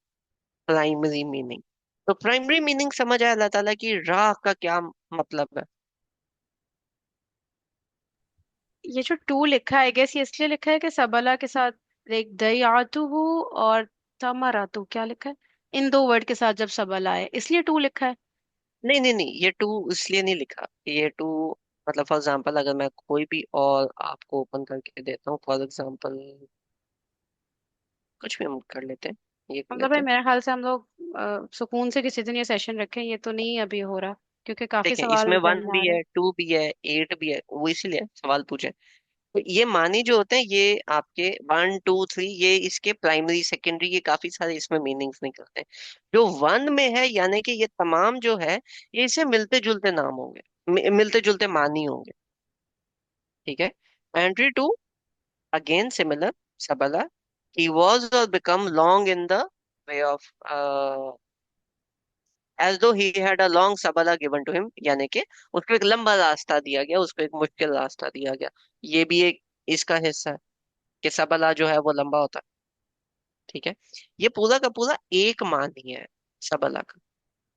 प्राइमरी मीनिंग। तो प्राइमरी मीनिंग समझ आया अल्लाह ताला की राह का क्या मतलब है। ये जो टू लिखा है, गेस ये इसलिए लिखा है कि सबला के साथ एक दयातु और तमरातु, क्या लिखा है इन दो वर्ड के साथ जब सबला है, इसलिए टू लिखा है। नहीं नहीं नहीं, ये टू इसलिए नहीं लिखा। ये टू मतलब फॉर एग्जांपल अगर मैं कोई भी और आपको ओपन करके देता हूँ, फॉर एग्जांपल कुछ भी हम कर लेते हैं, ये कर मतलब भाई लेते हैं। मेरे ख्याल से हम लोग सुकून से किसी दिन ये सेशन रखें, ये तो नहीं अभी हो रहा क्योंकि काफी देखें इसमें सवाल वन जहन में आ भी रहे हैं। है, टू भी है, एट भी है, वो इसीलिए सवाल पूछे। तो ये मानी जो होते हैं ये आपके वन टू थ्री, ये इसके प्राइमरी सेकेंडरी ये काफी सारे इसमें मीनिंग्स निकलते हैं। जो वन में है यानी कि ये तमाम जो है ये इससे मिलते जुलते नाम होंगे, मिलते जुलते मानी होंगे, ठीक है। Entry two again similar sabala, he was or become long in the way of as though he had a long sabala given to him, यानी कि उसको एक लंबा रास्ता दिया गया, उसको एक मुश्किल रास्ता दिया गया। ये भी एक इसका हिस्सा है कि सबला जो है वो लंबा होता है, ठीक है। ये पूरा का पूरा एक मानी है सबला का।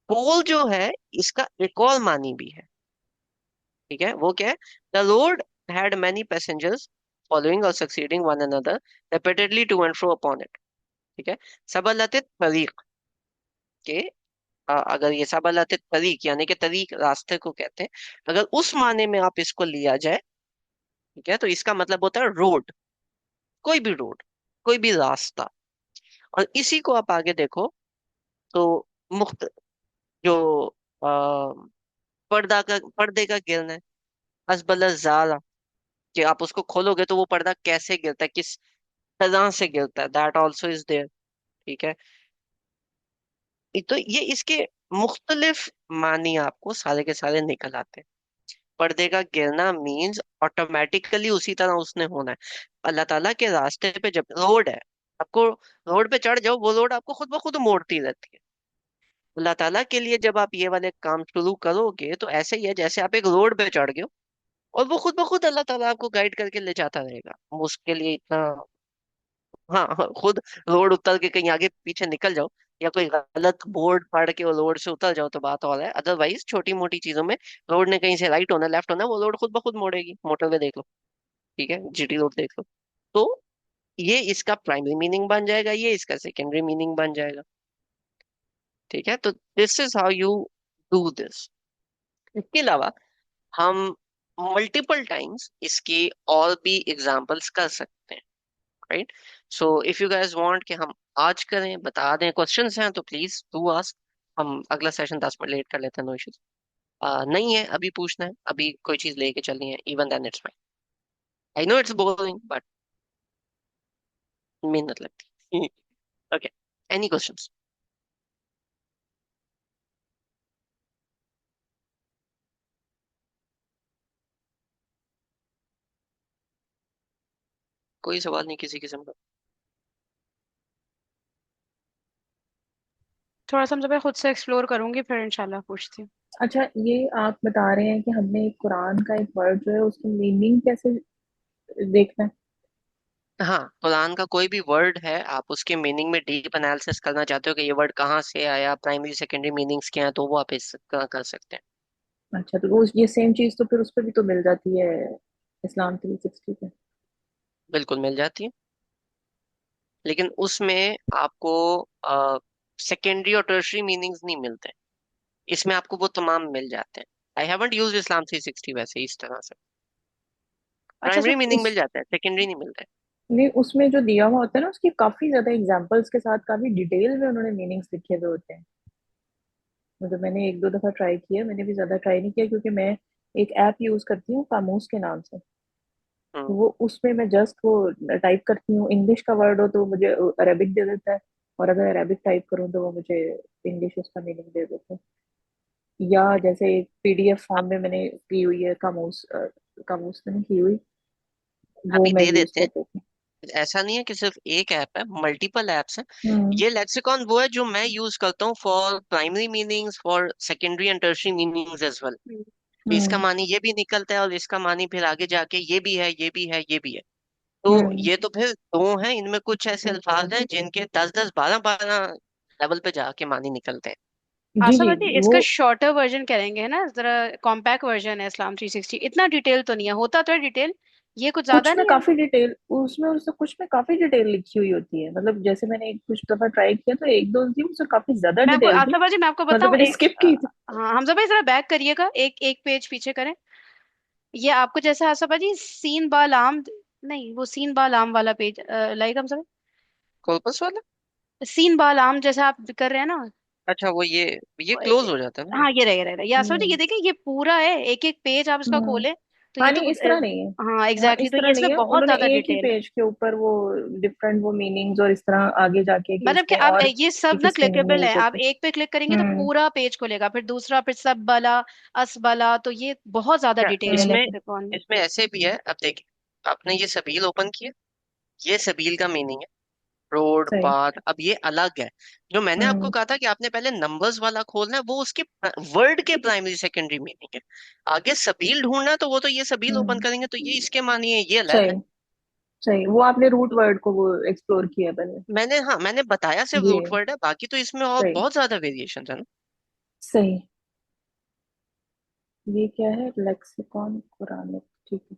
पोल जो है इसका एक और मानी भी है, ठीक है। वो क्या है, the road had many passengers following or succeeding one another repeatedly to and fro upon it. ठीक है, सबलत तरीक के अगर ये सबलत तरीक यानी कि तरीक रास्ते को कहते हैं, अगर उस माने में आप इसको लिया जाए, ठीक है, तो इसका मतलब होता है रोड, कोई भी रोड, कोई भी रास्ता। और इसी को आप आगे देखो तो मुख्त जो आ, पर्दे का गिरना है, असबल ज़ारा, कि आप उसको खोलोगे तो वो पर्दा कैसे गिरता है, किस तरह से गिरता है, दैट ऑल्सो इज देयर। ठीक है, तो ये इसके मुख्तलिफ मानी आपको सारे के सारे निकल आते हैं। पर्दे का गिरना मीन्स ऑटोमेटिकली उसी तरह उसने होना है। अल्लाह ताला के रास्ते पे जब रोड है, आपको रोड पे चढ़ जाओ, वो रोड आपको खुद ब खुद मोड़ती रहती है। अल्लाह ताला के लिए जब आप ये वाले काम शुरू करोगे तो ऐसे ही है जैसे आप एक रोड पे चढ़ गए हो, और वो खुद ब खुद अल्लाह ताला आपको गाइड करके ले जाता रहेगा। उसके लिए इतना, हाँ हाँ, खुद रोड उतर के कहीं आगे पीछे निकल जाओ या कोई गलत बोर्ड पढ़ के वो रोड से उतर जाओ तो बात और है, अदरवाइज छोटी मोटी चीजों में रोड ने कहीं से राइट होना लेफ्ट होना, वो रोड खुद ब खुद मोड़ेगी। मोटरवे देख लो, ठीक है, जीटी रोड देख लो। तो ये इसका प्राइमरी मीनिंग बन जाएगा, ये इसका सेकेंडरी मीनिंग बन जाएगा। ठीक है, तो this is how you do this. इसके अलावा हम मल्टीपल टाइम्स इसकी और भी एग्जांपल्स कर सकते हैं, right. So if you guys want कि हम आज करें, बता दें, क्वेश्चंस हैं तो प्लीज डू आस्क। हम अगला सेशन 10 मिनट लेट कर लेते हैं, नो इश्यूज। नहीं है अभी पूछना है, अभी कोई चीज लेके चलनी है, even then it's fine. I know it's boring but मेहनत लगती है। Okay, any questions? कोई सवाल नहीं किसी किस्म का? थोड़ा सा मैं खुद से एक्सप्लोर करूंगी, फिर इंशाल्लाह पूछती हूँ। अच्छा, ये आप बता रहे हैं कि हमने एक कुरान का एक वर्ड जो है उसकी मीनिंग कैसे देखना है? हाँ, कुरान का कोई भी वर्ड है, आप उसके मीनिंग में डीप एनालिसिस करना चाहते हो कि ये वर्ड कहाँ से आया, प्राइमरी सेकेंडरी मीनिंग्स क्या है, तो वो आप इस कर सकते हैं। अच्छा, तो वो ये सेम चीज तो फिर उस पर भी तो मिल जाती है, इस्लाम 360 पे। बिल्कुल मिल जाती है, लेकिन उसमें आपको सेकेंडरी और टर्शरी मीनिंग्स नहीं मिलते। इसमें आपको वो तमाम मिल जाते हैं। आई हैवंट यूज इस्लाम 360 वैसे इस तरह से। अच्छा, प्राइमरी सिर्फ मीनिंग उस मिल जाता है, सेकेंडरी नहीं मिलता है। ने उसमें जो दिया हुआ होता है ना, उसकी काफी ज्यादा एग्जांपल्स के साथ काफी डिटेल में उन्होंने मीनिंग्स लिखे हुए होते हैं। मतलब मैंने एक दो दफा ट्राई किया, मैंने भी ज्यादा ट्राई नहीं किया क्योंकि मैं एक ऐप यूज करती हूँ कामूस के नाम से। तो हम्म। वो उसमें मैं जस्ट वो टाइप करती हूँ, इंग्लिश का वर्ड हो तो मुझे अरेबिक दे देता है, और अगर अरेबिक टाइप करूँ तो वो मुझे इंग्लिश उसका मीनिंग दे देता है। या जैसे एक पीडीएफ अब फॉर्म में मैंने की हुई है कामूस, कामूस में नहीं की हुई, वो अभी मैं दे यूज देते कर हैं। देती ऐसा नहीं है कि सिर्फ एक ऐप है, मल्टीपल एप्स हैं। हूँ। ये लेक्सिकॉन वो है जो मैं यूज करता हूँ for primary meanings, for secondary and tertiary meanings as well. Hmm. इसका हम्म। मानी ये भी निकलता है और इसका मानी फिर आगे जाके ये भी है, ये भी है, ये भी है। तो हम्म। ये तो फिर दो हैं, इनमें कुछ ऐसे अल्फाज हैं जिनके 10 10 12 12 लेवल पे जाके मानी निकलते हैं। जी आशा जी, भाजी, वो इसका शॉर्टर वर्जन करेंगे है ना, जरा कॉम्पैक्ट वर्जन है इस्लाम 360, इतना डिटेल तो नहीं है, होता तो है डिटेल, ये कुछ कुछ ज्यादा में नहीं है। काफी डिटेल उसमें, उससे कुछ में काफी डिटेल लिखी हुई होती है। मतलब जैसे मैंने कुछ दफा ट्राई किया तो एक दो थी उसमें काफी ज्यादा मैं आपको डिटेल थी। आशा भाजी, मैं आपको मतलब बताऊं मैंने एक स्किप की थी। हाँ, हमजा भाई जरा बैक करिएगा, एक एक पेज पीछे करें। ये आपको जैसा आशा भाजी सीन बालाम, नहीं वो सीन बालाम वाला पेज लाइक हमजा भाई, कॉर्पस वाला? सीन बालाम जैसा आप कर रहे हैं ना। अच्छा, वो ये क्लोज हो जाता है ना। हाँ ये रहे, ये रहे, ये आशा भाजी ये हम्म। देखिए, ये पूरा है, एक एक पेज आप इसका हम्म। खोलें तो हाँ, ये तो नहीं इस तरह नहीं है। हाँ हाँ, एग्जैक्टली, इस तो तरह ये नहीं इसमें है, बहुत उन्होंने ज्यादा एक ही डिटेल है। पेज के ऊपर वो डिफरेंट वो मीनिंग्स और इस तरह आगे जाके कि मतलब कि इसमें अब और ये सब ना किस मीनिंग में क्लिकेबल है, यूज आप होते एक पे क्लिक करेंगे तो हैं। हम्म। पूरा पेज खुलेगा, फिर दूसरा, फिर सब बला, असबला, तो ये बहुत ज्यादा अच्छा, डिटेल है इसमें लेक्सिकॉन में। इसमें ऐसे भी है, अब देखिए, आपने ये सबील ओपन किया, ये सबील का मीनिंग है रोड सही। पाथ। अब ये अलग है, जो मैंने आपको हम्म। कहा था कि आपने पहले नंबर्स वाला खोलना है, वो उसके वर्ड के प्राइमरी सेकेंडरी मीनिंग है। आगे सबील ढूंढना है तो वो तो ये सबील ओपन हम्म। करेंगे तो ये इसके मानी है, ये अलग है। सही। सही, वो आपने रूट वर्ड को वो एक्सप्लोर किया पहले। मैंने, हाँ, मैंने बताया सिर्फ ये रूट वर्ड है, बाकी तो इसमें और सही। बहुत ज्यादा वेरिएशन है ना। सही। ये क्या है, लेक्सिकॉन कुरानिक, ठीक है।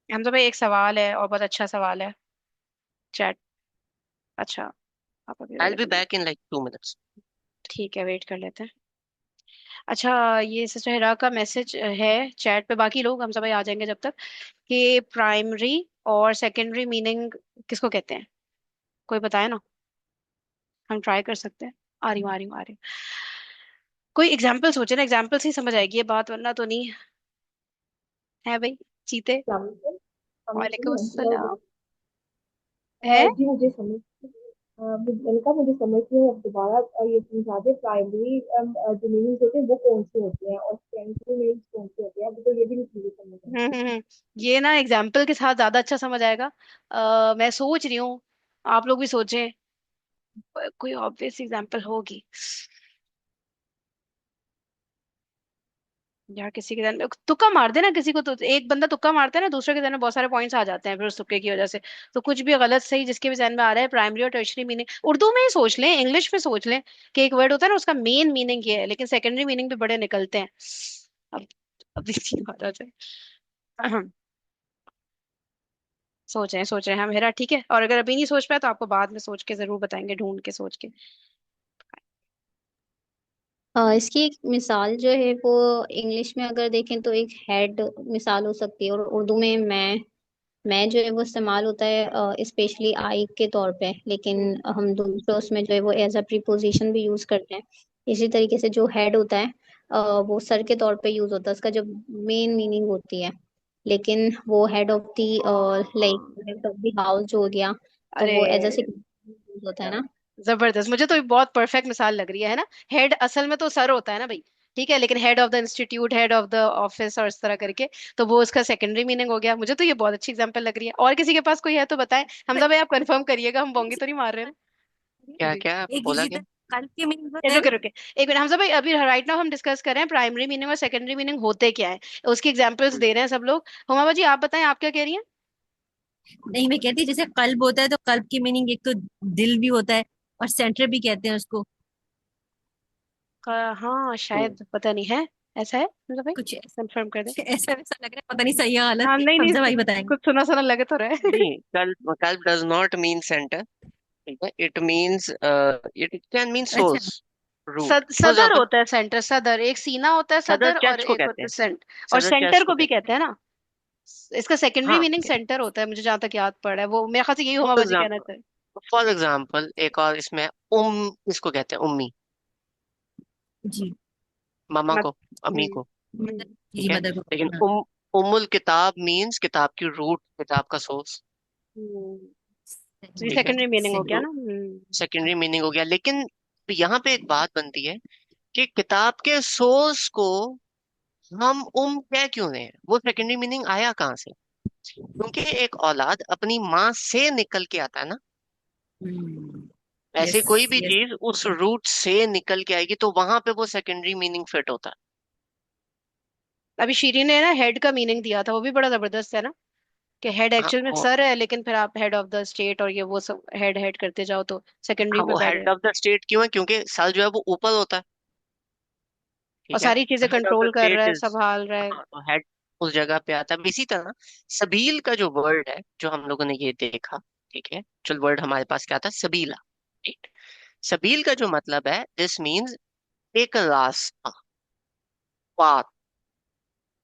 हमजा भाई एक सवाल है और बहुत अच्छा सवाल है। चैट। अच्छा, आप अभी I will be available? Back in like 2 minutes. ठीक है, वेट कर लेते हैं। अच्छा, ये सिस्टर हिरा का मैसेज है चैट पे, बाकी लोग हमजा भाई आ जाएंगे जब तक, कि प्राइमरी और सेकेंडरी मीनिंग किसको कहते हैं? कोई बताए ना, हम ट्राई कर सकते हैं। आ रही हूँ, आ रही हूँ, आ रही हूँ। कोई एग्जाम्पल सोचे ना, एग्जाम्पल से ही समझ आएगी ये बात, वरना तो नहीं है भाई। चीते। वालेकुम अस्सलाम। है। जी मुझे समझ मैंने कहा मुझे समझ नहीं है, अब दोबारा ये समझा दे प्राइमरी जो मीनिंग्स होते हैं वो कौन से होते हैं और सेकेंडरी मीनिंग्स कौन से होते हैं, अभी तो ये भी नहीं मुझे समझ है। ये ना एग्जाम्पल के साथ ज्यादा अच्छा समझ आएगा। मैं सोच रही हूँ, आप लोग भी सोचें, कोई ऑब्वियस एग्जाम्पल होगी यार। किसी के ध्यान में तुक्का मार देना, किसी को तो एक बंदा तुक्का मारता है ना, दूसरे के ध्यान में बहुत सारे पॉइंट्स आ जाते हैं फिर उस तुक्के की वजह से। तो कुछ भी गलत सही जिसके भी ध्यान में आ रहा है, प्राइमरी और टर्शरी मीनिंग उर्दू में ही सोच लें, इंग्लिश में सोच लें, कि एक वर्ड होता है ना उसका मेन मीनिंग ये है, लेकिन सेकेंडरी मीनिंग भी बड़े निकलते हैं। अब अब इसकी बात आ जाए। सोच रहे हैं हम, हेरा, ठीक है। और अगर अभी नहीं सोच पाए तो आपको बाद में सोच के जरूर बताएंगे, ढूंढ के सोच के। इसकी एक मिसाल जो है वो इंग्लिश में अगर देखें तो एक हेड मिसाल हो सकती है, और उर्दू में मैं जो है वो इस्तेमाल होता है स्पेशली आई के तौर पे, लेकिन हम दूसरे उसमें जो है वो एज अ प्रीपोजिशन भी यूज करते हैं। इसी तरीके से जो हेड होता है वो सर के तौर पे यूज होता है, उसका जो मेन मीनिंग होती है, लेकिन वो head of the like head of the house जो हो गया, तो अरे वो एज अ यूज होता है ना। जबरदस्त, मुझे तो बहुत परफेक्ट मिसाल लग रही है ना। हेड असल में तो सर होता है ना भाई, ठीक है, लेकिन head of the institute, head of the office और इस तरह करके, तो वो उसका सेकेंडरी मीनिंग हो गया। मुझे तो ये बहुत अच्छी एग्जांपल लग रही है। और किसी के पास कोई है तो बताएं। हमजा भाई आप कंफर्म करिएगा, हम बोंगे तो नहीं मार रहे क्या ना। क्या एक बोला इसी क्या? तरह कल के मीनिंग बताए रुके ना। रुके एक मिनट, हमजा भाई अभी राइट नाउ हम डिस्कस कर रहे हैं प्राइमरी मीनिंग और सेकेंडरी मीनिंग होते क्या है, उसकी एग्जांपल्स दे रहे हैं सब लोग। हुमा बाजी आप बताएं, आप क्या कह रही हैं? नहीं, मैं कहती जैसे कल्ब होता है तो कल्ब की मीनिंग एक तो दिल भी होता है और सेंटर भी कहते हैं उसको। हाँ शायद, पता नहीं है, ऐसा है हमजा भाई, कुछ कंफर्म कर दे। ऐसा वैसा लग रहा है, पता नहीं सही है गलत। हाँ नहीं नहीं, हमजा भाई बताएंगे। कुछ सुना सुना लगे तो रहे। नहीं, कल्ब कल्ब डज नॉट मीन सेंटर। ठीक है, it means it can mean अच्छा। Source, root. For other example, होता है, सेंटर सदर, एक सीना होता है सदर सदर, और चर्च को एक कहते होता है हैं। सेंट, और सदर सेंटर चर्च को को भी कहते हैं। कहते हैं ना। इसका सेकेंडरी हाँ, मीनिंग सेंटर होता है, मुझे जहां तक याद पड़ रहा है, वो मेरे ख्याल से यही हुमा फॉर बाजी कहना एग्जाम्पल, चाहिए। एक और इसमें इसको कहते हैं उम्मी, जी। मामा मत को, अम्मी हम्म को। मदर। जी ठीक है, मदर को। लेकिन हाँ। उम्मुल किताब मीन्स किताब की रूट, किताब का सोर्स। हम्म, तो ये सही ठीक है, सेकेंडरी मीनिंग हो सही। गया तो ना। सेकेंडरी मीनिंग हो गया। लेकिन यहाँ पे एक बात बनती है कि किताब के सोर्स को हम कह क्यों रहे हैं, वो सेकेंडरी मीनिंग आया कहाँ से? क्योंकि एक औलाद अपनी माँ से निकल के आता है ना। ऐसे यस कोई भी यस। चीज उस रूट से निकल के आएगी तो वहां पे वो सेकेंडरी मीनिंग फिट होता है। अभी शीरी ने ना हेड का मीनिंग दिया था, वो भी बड़ा जबरदस्त है ना, कि हेड हाँ, एक्चुअल में सर है, लेकिन फिर आप हेड ऑफ द स्टेट और ये वो सब हेड हेड करते जाओ तो सेकेंडरी हाँ, में वो बैठ हेड गए। ऑफ द स्टेट क्यों है? क्योंकि सर जो है वो ऊपर होता है। और ठीक है, सारी चीजें हेड ऑफ द कंट्रोल कर रहा स्टेट है, इज, संभाल रहा है। हाँ, तो हेड उस जगह पे आता है। इसी तरह सबील का जो वर्ड है, जो हम लोगों ने ये देखा, ठीक है, जो वर्ड हमारे पास क्या था, सबीला। ठीक, सबील का जो मतलब है, दिस मीन्स एक रास्ता, पाथ,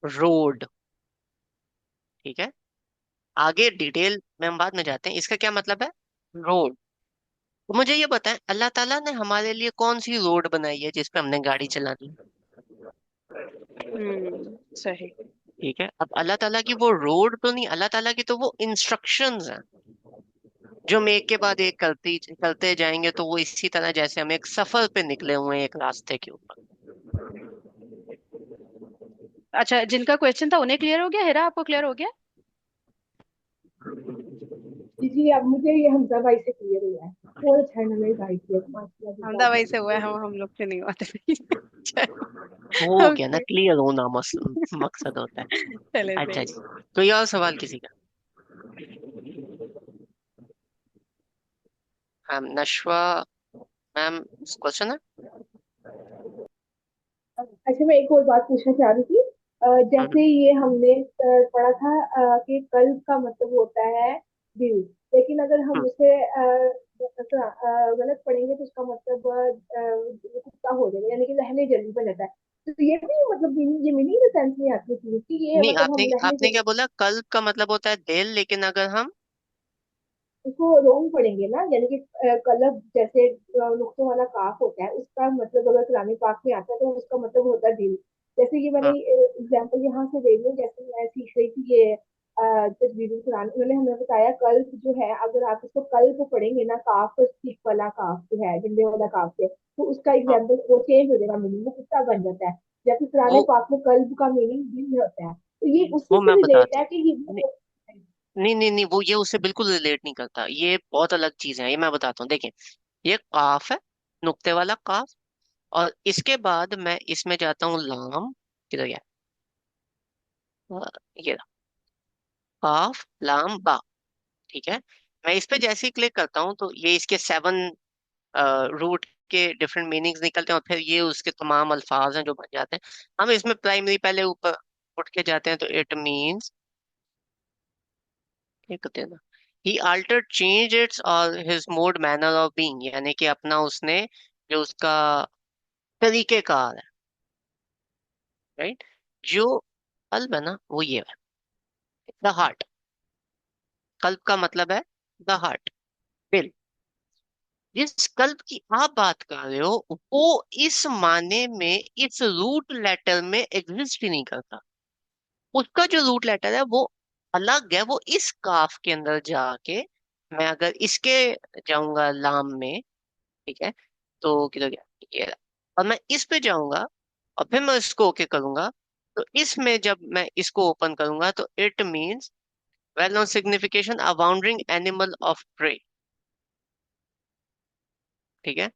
रोड। ठीक है, आगे डिटेल में हम बाद में जाते हैं, इसका क्या मतलब है, रोड। तो मुझे ये बताएं, अल्लाह ताला ने हमारे लिए कौन सी रोड बनाई है जिस पे हमने गाड़ी चलानी? सही। ठीक है, अब अल्लाह ताला की वो रोड तो नहीं, अल्लाह ताला की तो वो इंस्ट्रक्शंस हैं, जो हम एक के बाद एक करते जाएंगे, तो वो इसी तरह जैसे हम एक सफर पे निकले हुए हैं एक रास्ते के ऊपर। अच्छा, जिनका क्वेश्चन था उन्हें क्लियर हो गया, हेरा आपको क्लियर हो गया? जी जी, अब मुझे ये हमजा भाई से क्लियर हुआ है, बहुत अच्छा है, मेरी गाइड किया, माशाल्लाह हमदा भाई जज़ाकल्लाह से हुआ है, खैर। हम लोग से नहीं हुआ था। हो गया ना ओके, क्लियर होना, मकसद होता है। चले अच्छा सही। जी, कोई और सवाल किसी का? नशवा मैम, क्वेश्चन है? अच्छा मैं एक और बात पूछना चाह रही थी, जैसे ये हमने पढ़ा था कि कल्ब का मतलब होता है दिल। लेकिन अगर हम हम्म, उसे गलत पढ़ेंगे तो उसका मतलब कुत्ता हो जाएगा, यानी कि लहने जल्दी बन जाता है। तो ये भी मतलब ये मीनिंग सेंस नहीं आती चीज कि ये नहीं, मतलब आपने हम लहने आपने जल्दी क्या बोला? कल्ब का मतलब होता है दिल, लेकिन अगर हम उसको रोंग पढ़ेंगे ना, यानी कि कलब जैसे नुक्तों वाला काफ होता है, उसका मतलब अगर कलामी पाक में आता है तो उसका मतलब होता है दिल। जैसे कि मैंने हाँ, एग्जांपल यहाँ से दे रही हूँ, जैसे मैं सीख रही थी ये तजवीजुल कुरान, उन्होंने हमें बताया कल्ब जो है, अगर आप इसको कल्ब पढ़ेंगे ना, काफ सीख वाला काफ जो है, डंडे वाला काफ से, तो उसका हाँ, एग्जाम्पल वो चेंज हो जाएगा, मीनिंग वो कितना बन जाता है। जबकि कुरान वो पाक में कल्ब का मीनिंग दिल होता है, तो ये उसी वो से मैं रिलेट बताता है हूँ। कि ये नहीं, नहीं, नहीं, नहीं, वो ये उससे बिल्कुल रिलेट नहीं करता, ये बहुत अलग चीज है, ये मैं बताता हूँ। देखिए, ये काफ है, नुक्ते वाला काफ। और इसके बाद मैं इसमें जाता हूँ लाम। किधर गया? अ, ये रहा, काफ लाम बा। ठीक है। मैं इस पे जैसे ही क्लिक करता हूँ तो ये इसके 7 रूट के डिफरेंट मीनिंग्स निकलते हैं, और फिर ये उसके तमाम अल्फाज हैं जो बन जाते हैं। हम इसमें प्राइमरी पहले ऊपर उठ के जाते हैं, तो इट मीन्स, क्या कहते हैं ना, ही altered चेंज इट्स और his mode manner of being, यानी कि अपना उसने जो उसका तरीकेकार है, राइट, जो कल्ब है ना वो ये है, द हार्ट। कल्ब का मतलब है द हार्ट, दिल। जिस कल्ब की आप बात कर रहे हो वो इस माने में इस रूट लेटर में एग्जिस्ट ही नहीं करता। उसका जो रूट लेटर है वो अलग है, वो इस काफ के अंदर जाके, मैं अगर इसके जाऊंगा लाम में, ठीक है, तो किधर गया? ये रहा। और मैं इस पे जाऊंगा और फिर मैं इसको ओके करूंगा, तो इसमें जब मैं इसको ओपन करूंगा तो it means well known signification, a wandering animal of prey. ठीक है।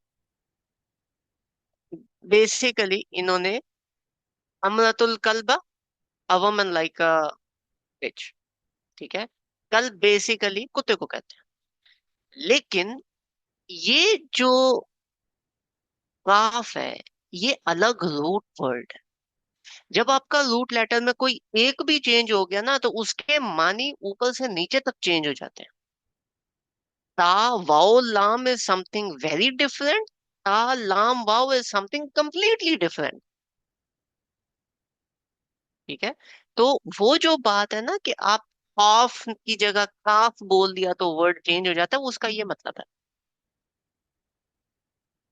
बेसिकली इन्होंने अमरतुल कल्बा, a woman like a fish. ठीक है। कल्ब बेसिकली कुत्ते को कहते हैं, लेकिन ये जो काफ है ये अलग रूट वर्ड है। जब आपका रूट लेटर में कोई एक भी चेंज हो गया ना, तो उसके मानी ऊपर से नीचे तक चेंज हो जाते हैं। ता वाओ लाम इज समथिंग वेरी डिफरेंट, ता लाम wow is something completely different. ठीक है। तो वो जो बात है ना कि आप ऑफ की जगह काफ बोल दिया तो वर्ड चेंज हो जाता है, उसका ये मतलब है।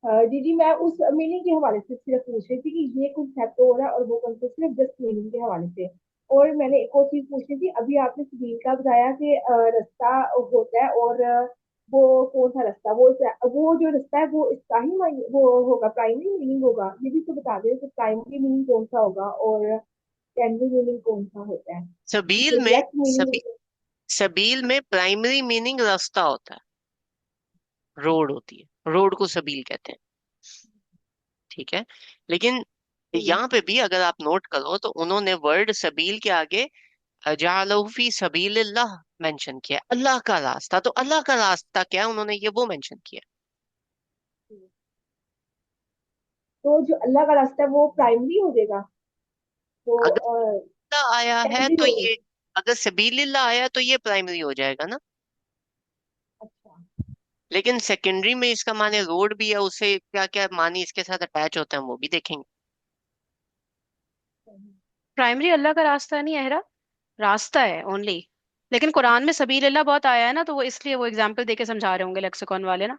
जी जी, मैं उस मीनिंग के हवाले से सिर्फ पूछ रही थी कि ये कॉन्सेप्ट हो रहा है, और वो कॉन्सेप्ट सिर्फ जस्ट मीनिंग के हवाले से। और मैंने एक और चीज पूछनी थी, अभी आपने सबील का बताया कि रास्ता होता है, और वो कौन सा रास्ता, वो जो रास्ता है वो इसका ही वो होगा, प्राइमरी मीनिंग होगा, ये भी तो बता दें कि प्राइमरी मीनिंग कौन सा होगा और सेकेंडरी मीनिंग कौन सा होता है, सबील में एग्जैक्ट मीनिंग। सबील में प्राइमरी मीनिंग रास्ता होता है, रोड होती है, रोड को सबील कहते हैं। ठीक है। लेकिन यहाँ पे भी अगर आप नोट करो तो उन्होंने वर्ड सबील के आगे जालहू फी सबीलिल्लाह मेंशन किया है, अल्लाह का रास्ता। तो अल्लाह का रास्ता क्या है, उन्होंने ये वो मेंशन किया। तो जो अल्लाह का रास्ता है वो प्राइमरी हो जाएगा, तो अगर अल्लाह आया है सेकेंडरी तो हो ये, जाएगा। अगर सबीलिल्लाह आया तो ये प्राइमरी हो जाएगा ना। अच्छा। लेकिन सेकेंडरी में इसका माने रोड भी है, उससे क्या क्या मानी इसके साथ अटैच होते हैं वो भी देखेंगे। प्राइमरी अल्लाह का रास्ता नहीं है, रास्ता है ओनली। लेकिन कुरान में सबील अल्लाह बहुत आया है ना, तो वो इसलिए वो एग्जाम्पल देके समझा रहे होंगे लेक्सिकॉन वाले ना।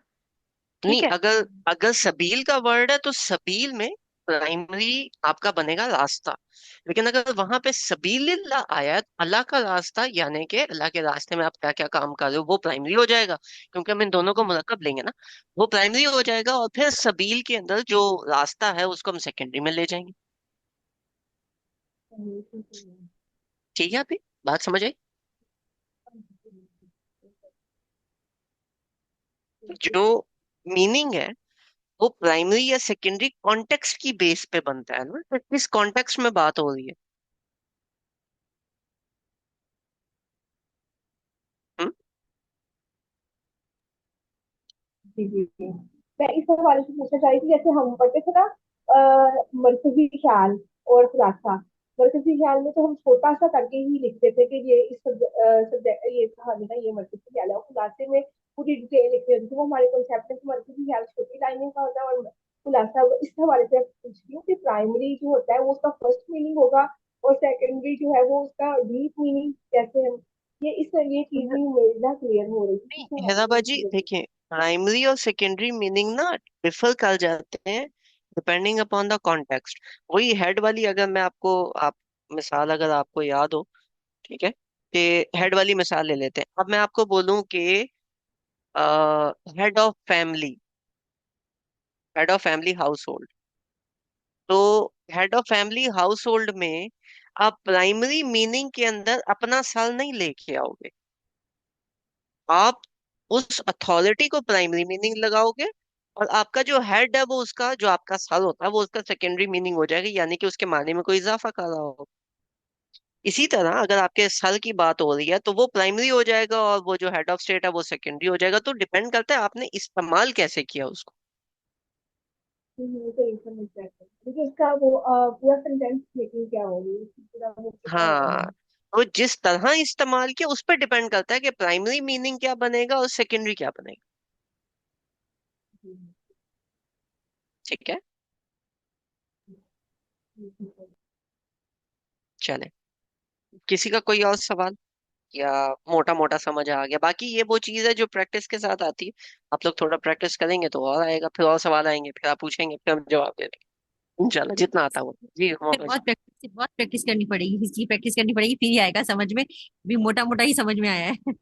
नहीं, ठीक है। अगर अगर सबील का वर्ड है तो सबील में प्राइमरी आपका बनेगा रास्ता। लेकिन अगर वहां पे सबीलिल्लाह आया है, अल्लाह का रास्ता, यानी कि अल्लाह के रास्ते में आप क्या क्या काम कर रहे हो वो प्राइमरी हो जाएगा, क्योंकि हम इन दोनों को मुरक्कब लेंगे ना। वो प्राइमरी हो जाएगा, और फिर सबील के अंदर जो रास्ता है उसको हम सेकेंडरी में ले जाएंगे। ठीक है। ठीक है, अभी बात समझ आई? जो मीनिंग है वो प्राइमरी या सेकेंडरी कॉन्टेक्स्ट की बेस पे बनता है ना, तो किस कॉन्टेक्स्ट में बात हो रही है। हम्म? जी जी जी। मैं इस हवाले से पूछना चाह रही थी, जैसे हम पढ़ते थे ना मरकजी ख्याल और खुलासा, मरकजी के ख्याल में तो हम छोटा सा करके ही लिखते थे कि ये इस सब्जेक्ट ये कहानी का ये मरकजी ख्याल है, और खुलासे में पूरी डिटेल लिखते होते थे। वो हमारे कॉन्सेप्ट में मरकजी ख्याल छोटी लाइनिंग का होता है और खुलासा इस हवाले से पूछ रही हूँ कि प्राइमरी जो होता है वो उसका फर्स्ट मीनिंग होगा, और सेकेंडरी जो है वो उसका डीप मीनिंग कैसे हम, ये चीज नहीं मेरे ना क्लियर हो रही थी, नहीं क्योंकि हैदराबाद जी हमारे देखिए, प्राइमरी और सेकेंडरी मीनिंग ना डिफर कर जाते हैं डिपेंडिंग अपॉन द कॉन्टेक्स्ट। वही हेड वाली अगर मैं आपको आप मिसाल अगर आपको याद हो, ठीक है, कि हेड वाली मिसाल ले लेते हैं। अब मैं आपको बोलूं कि head of family, head of family household, तो head of family household में आप प्राइमरी मीनिंग के अंदर अपना साल नहीं लेके आओगे, आप उस अथॉरिटी को प्राइमरी मीनिंग लगाओगे, और आपका जो हेड है वो उसका जो आपका साल होता है वो उसका सेकेंडरी मीनिंग हो जाएगा, यानी कि उसके मायने में कोई इजाफा कर रहा हो। इसी तरह अगर आपके साल की बात हो रही है तो वो प्राइमरी हो जाएगा और वो जो हेड ऑफ स्टेट है वो सेकेंडरी हो जाएगा। तो डिपेंड करता है आपने इस्तेमाल कैसे किया उसको। तो इंफॉर्मेशन चाहिए लेकिन उसका वो पूरा सेंटेंस मेकिंग क्या होगी, पूरा वो क्या होगा। हाँ, तो जिस तरह इस्तेमाल किया उस पर डिपेंड करता है कि प्राइमरी मीनिंग क्या बनेगा और सेकेंडरी क्या बनेगा। ठीक है, चले, किसी का कोई और सवाल, या मोटा मोटा समझ आ गया? बाकी ये वो चीज है जो प्रैक्टिस के साथ आती है। आप लोग थोड़ा प्रैक्टिस करेंगे तो और आएगा, फिर और सवाल आएंगे, फिर आप पूछेंगे, फिर हम जवाब दे देंगे इंशाल्लाह जितना आता हो जी। फिर बहुत प्रैक्टिस करनी पड़ेगी, हिस्ट्री प्रैक्टिस करनी पड़ेगी, फिर ही आएगा समझ में। भी मोटा मोटा ही समझ में आया है।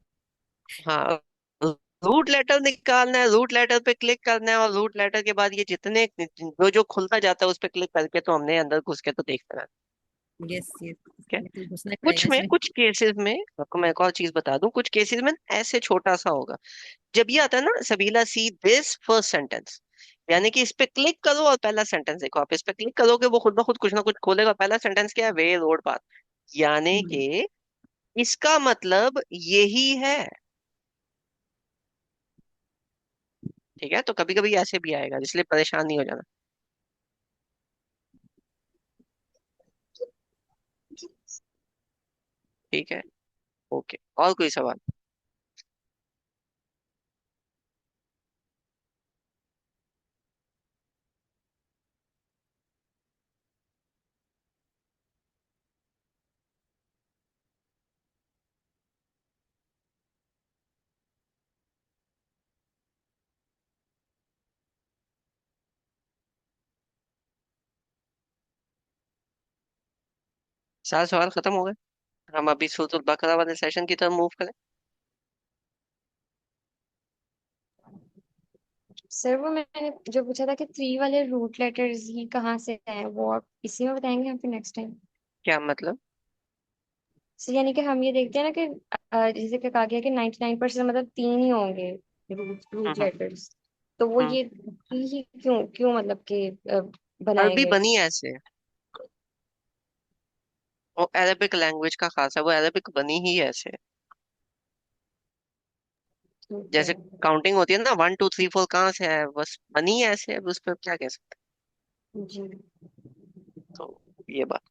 हाँ, रूट लेटर निकालना है, रूट लेटर पे क्लिक करना है, और रूट लेटर के बाद ये जितने जो जो खुलता जाता है उस पे क्लिक करके तो हमने अंदर घुस के तो देखना है। यस यस, ठीक है, बिल्कुल घुसना ही कुछ पड़ेगा में इसमें। कुछ केसेस में आपको मैं एक और चीज बता दूं, कुछ केसेस में ऐसे छोटा सा होगा। जब ये आता है ना सबीला सी दिस फर्स्ट सेंटेंस, यानी कि इस पे क्लिक करो और पहला सेंटेंस देखो, आप इस पे क्लिक करोगे वो खुद ब खुद कुछ ना कुछ खोलेगा। पहला सेंटेंस क्या है? वे रोड पाथ, यानी हम्म। कि इसका मतलब यही है। ठीक है, तो कभी कभी ऐसे भी आएगा, इसलिए परेशान नहीं हो जाना। ठीक है, ओके, और कोई सवाल? सारे सवाल खत्म हो गए? हम अभी सूरतुल बकरा वाले सेशन की तरफ मूव करें। सर वो मैंने जो पूछा था कि थ्री वाले रूट लेटर्स ही कहाँ से आए, वो आप इसी में बताएंगे हम फिर नेक्स्ट टाइम। क्या मतलब? सर यानी कि हम ये देखते हैं ना कि जैसे कि कहा गया कि 99% मतलब तीन ही होंगे रूट रूट हम्म लेटर्स। तो वो हम्म ये ही क्यों क्यों मतलब कि बनाए अरबी गए। बनी ऐसे है, वो अरबिक लैंग्वेज का खास है, वो अरबिक बनी ही ऐसे है। ठीक है। जैसे काउंटिंग होती है ना, 1 2 3 4 कहाँ से है, बस बनी ही ऐसे है, उस पर क्या कह सकते जी। हैं। तो ये बात।